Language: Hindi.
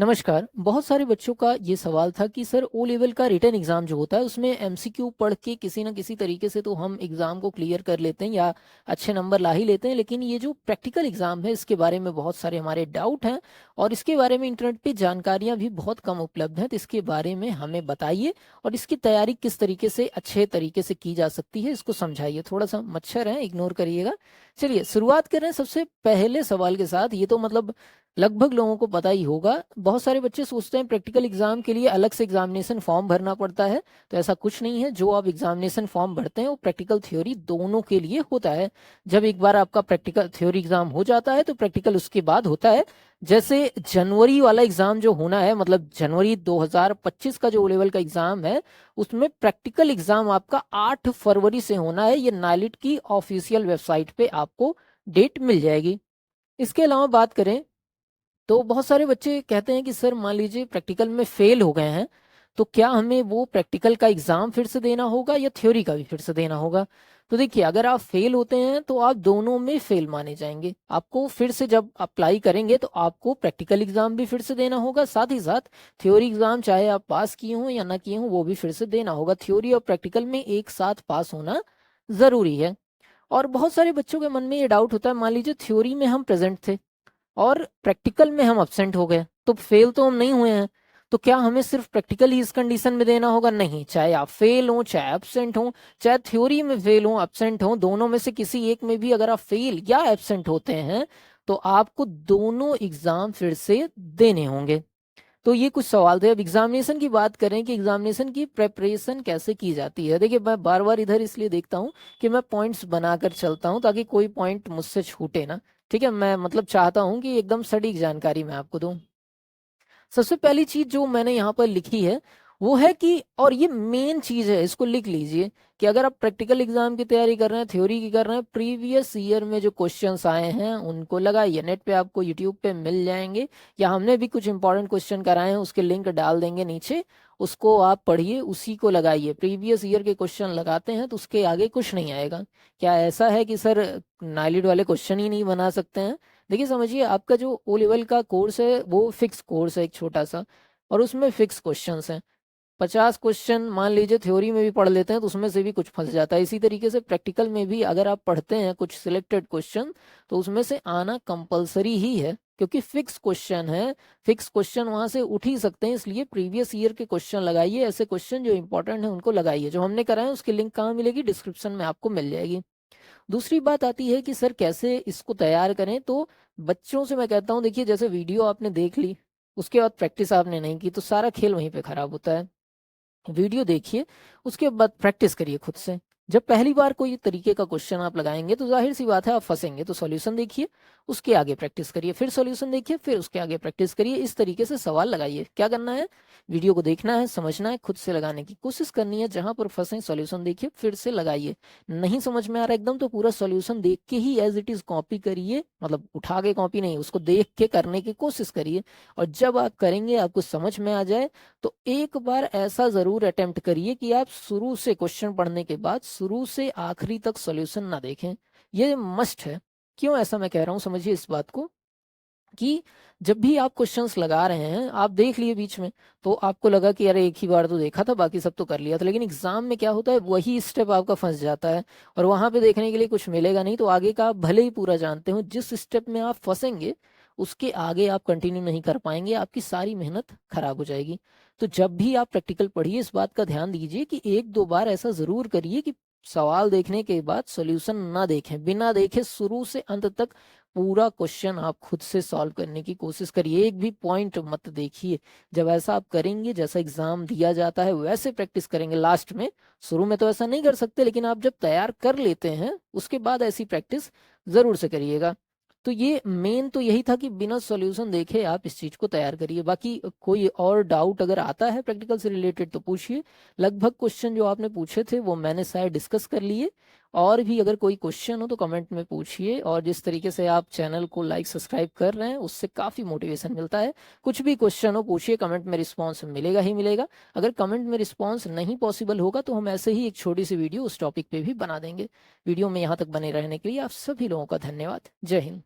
नमस्कार। बहुत सारे बच्चों का ये सवाल था कि सर ओ लेवल का रिटन एग्ज़ाम जो होता है उसमें एमसीक्यू पढ़ के किसी न किसी तरीके से तो हम एग्ज़ाम को क्लियर कर लेते हैं या अच्छे नंबर ला ही लेते हैं, लेकिन ये जो प्रैक्टिकल एग्ज़ाम है इसके बारे में बहुत सारे हमारे डाउट हैं और इसके बारे में इंटरनेट पे जानकारियाँ भी बहुत कम उपलब्ध हैं। तो इसके बारे में हमें बताइए और इसकी तैयारी किस तरीके से अच्छे तरीके से की जा सकती है, इसको समझाइए। थोड़ा-सा मच्छर है, इग्नोर करिएगा। चलिए शुरुआत कर रहे हैं सबसे पहले सवाल के साथ। ये तो मतलब लगभग लोगों को पता ही होगा। बहुत सारे बच्चे सोचते हैं प्रैक्टिकल एग्जाम के लिए अलग से एग्जामिनेशन फॉर्म भरना पड़ता है, तो ऐसा कुछ नहीं है। जो आप एग्जामिनेशन फॉर्म भरते हैं वो प्रैक्टिकल थ्योरी दोनों के लिए होता है। जब एक बार आपका प्रैक्टिकल थ्योरी एग्जाम हो जाता है तो प्रैक्टिकल उसके बाद होता है। जैसे जनवरी वाला एग्जाम जो होना है, मतलब जनवरी 2025 का जो ओ लेवल का एग्जाम है, उसमें प्रैक्टिकल एग्जाम आपका 8 फरवरी से होना है। ये नाइलिट की ऑफिशियल वेबसाइट पे आपको डेट मिल जाएगी। इसके अलावा बात करें तो बहुत सारे बच्चे कहते हैं कि सर मान लीजिए प्रैक्टिकल में फेल हो गए हैं, तो क्या हमें वो प्रैक्टिकल का एग्जाम फिर से देना होगा या थ्योरी का भी फिर से देना होगा? तो देखिए, अगर आप फेल होते हैं तो आप दोनों में फेल माने जाएंगे। आपको फिर से जब अप्लाई करेंगे तो आपको प्रैक्टिकल एग्जाम भी फिर से देना होगा, साथ ही साथ थ्योरी एग्जाम चाहे आप पास किए हों या ना किए हों वो भी फिर से देना होगा। थ्योरी और प्रैक्टिकल में एक साथ पास होना जरूरी है। और बहुत सारे बच्चों के मन में ये डाउट होता है, मान लीजिए थ्योरी में हम प्रेजेंट थे और प्रैक्टिकल में हम अब्सेंट हो गए, तो फेल तो हम नहीं हुए हैं, तो क्या हमें सिर्फ प्रैक्टिकल ही इस कंडीशन में देना होगा? नहीं, चाहे आप फेल हो, चाहे एब्सेंट हो, चाहे थ्योरी में फेल हो, एब्सेंट हो, दोनों में से किसी एक में भी अगर आप फेल या एब्सेंट होते हैं तो आपको दोनों एग्जाम फिर से देने होंगे। तो ये कुछ सवाल थे। अब एग्जामिनेशन की बात करें कि एग्जामिनेशन की प्रेपरेशन कैसे की जाती है। देखिए, मैं बार बार इधर इसलिए देखता हूँ कि मैं पॉइंट्स बनाकर चलता हूँ ताकि कोई पॉइंट मुझसे छूटे ना। ठीक है, मैं मतलब चाहता हूँ कि एकदम सटीक जानकारी मैं आपको दूं। सबसे पहली चीज जो मैंने यहाँ पर लिखी है वो है कि, और ये मेन चीज है, इसको लिख लीजिए कि अगर आप प्रैक्टिकल एग्जाम की तैयारी कर रहे हैं, थ्योरी की कर रहे हैं, प्रीवियस ईयर में जो क्वेश्चंस आए हैं उनको लगाइए। नेट पे आपको यूट्यूब पे मिल जाएंगे, या हमने भी कुछ इंपॉर्टेंट क्वेश्चन कराए हैं, उसके लिंक डाल देंगे नीचे। उसको आप पढ़िए, उसी को लगाइए। प्रीवियस ईयर के क्वेश्चन लगाते हैं तो उसके आगे कुछ नहीं आएगा। क्या ऐसा है कि सर नाइलिट वाले क्वेश्चन ही नहीं बना सकते हैं? देखिए, समझिए, आपका जो ओ लेवल का कोर्स है वो फिक्स कोर्स है एक छोटा सा, और उसमें फिक्स क्वेश्चंस हैं। 50 क्वेश्चन मान लीजिए थ्योरी में भी पढ़ लेते हैं तो उसमें से भी कुछ फंस जाता है। इसी तरीके से प्रैक्टिकल में भी अगर आप पढ़ते हैं कुछ सिलेक्टेड क्वेश्चन तो उसमें से आना कंपलसरी ही है, क्योंकि फिक्स क्वेश्चन है। फिक्स क्वेश्चन वहां से उठ ही सकते हैं, इसलिए प्रीवियस ईयर के क्वेश्चन लगाइए। ऐसे क्वेश्चन जो इंपॉर्टेंट है उनको लगाइए। जो हमने कराए हैं उसकी लिंक कहाँ मिलेगी? डिस्क्रिप्शन में आपको मिल जाएगी। दूसरी बात आती है कि सर कैसे इसको तैयार करें, तो बच्चों से मैं कहता हूँ, देखिए, जैसे वीडियो आपने देख ली, उसके बाद प्रैक्टिस आपने नहीं की तो सारा खेल वहीं पे खराब होता है। वीडियो देखिए, उसके बाद प्रैक्टिस करिए खुद से। जब पहली बार कोई तरीके का क्वेश्चन आप लगाएंगे तो जाहिर सी बात है आप फंसेंगे, तो सॉल्यूशन देखिए, उसके आगे प्रैक्टिस करिए, फिर सॉल्यूशन देखिए, फिर उसके आगे प्रैक्टिस करिए। इस तरीके से सवाल लगाइए। क्या करना है? वीडियो को देखना है, समझना है, खुद से लगाने की कोशिश करनी है। जहां पर फंसे सॉल्यूशन देखिए, फिर से लगाइए। नहीं समझ में आ रहा एकदम तो पूरा सॉल्यूशन देख के ही एज इट इज कॉपी करिए, मतलब उठा के कॉपी नहीं, उसको देख के करने की कोशिश करिए। और जब आप करेंगे आपको समझ में आ जाए तो एक बार ऐसा जरूर अटेम्प्ट करिए कि आप शुरू से क्वेश्चन पढ़ने के बाद शुरू से आखिरी तक सॉल्यूशन ना देखें। ये मस्ट है। क्यों ऐसा मैं कह रहा हूँ, समझिए इस बात को कि जब भी आप क्वेश्चंस लगा रहे हैं, आप देख लिए बीच में, तो आपको लगा कि अरे एक ही बार तो देखा था, बाकी सब तो कर लिया था, लेकिन एग्जाम में क्या होता है, वही स्टेप आपका फंस जाता है और वहां पे देखने के लिए कुछ मिलेगा नहीं। तो आगे का आप भले ही पूरा जानते हो, जिस स्टेप में आप फंसेंगे उसके आगे आप कंटिन्यू नहीं कर पाएंगे, आपकी सारी मेहनत खराब हो जाएगी। तो जब भी आप प्रैक्टिकल पढ़िए इस बात का ध्यान दीजिए कि एक दो बार ऐसा जरूर करिए कि सवाल देखने के बाद सॉल्यूशन ना देखें, बिना देखे शुरू से अंत तक पूरा क्वेश्चन आप खुद से सॉल्व करने की कोशिश करिए। एक भी पॉइंट मत देखिए। जब ऐसा आप करेंगे, जैसा एग्जाम दिया जाता है वैसे प्रैक्टिस करेंगे लास्ट में। शुरू में तो ऐसा नहीं कर सकते, लेकिन आप जब तैयार कर लेते हैं उसके बाद ऐसी प्रैक्टिस जरूर से करिएगा। तो ये मेन तो यही था कि बिना सॉल्यूशन देखे आप इस चीज को तैयार करिए। बाकी कोई और डाउट अगर आता है प्रैक्टिकल से रिलेटेड तो पूछिए। लगभग क्वेश्चन जो आपने पूछे थे वो मैंने शायद डिस्कस कर लिए। और भी अगर कोई क्वेश्चन हो तो कमेंट में पूछिए। और जिस तरीके से आप चैनल को लाइक सब्सक्राइब कर रहे हैं उससे काफ़ी मोटिवेशन मिलता है। कुछ भी क्वेश्चन हो पूछिए, कमेंट में रिस्पॉन्स मिलेगा ही मिलेगा। अगर कमेंट में रिस्पॉन्स नहीं पॉसिबल होगा तो हम ऐसे ही एक छोटी सी वीडियो उस टॉपिक पे भी बना देंगे। वीडियो में यहाँ तक बने रहने के लिए आप सभी लोगों का धन्यवाद। जय हिंद।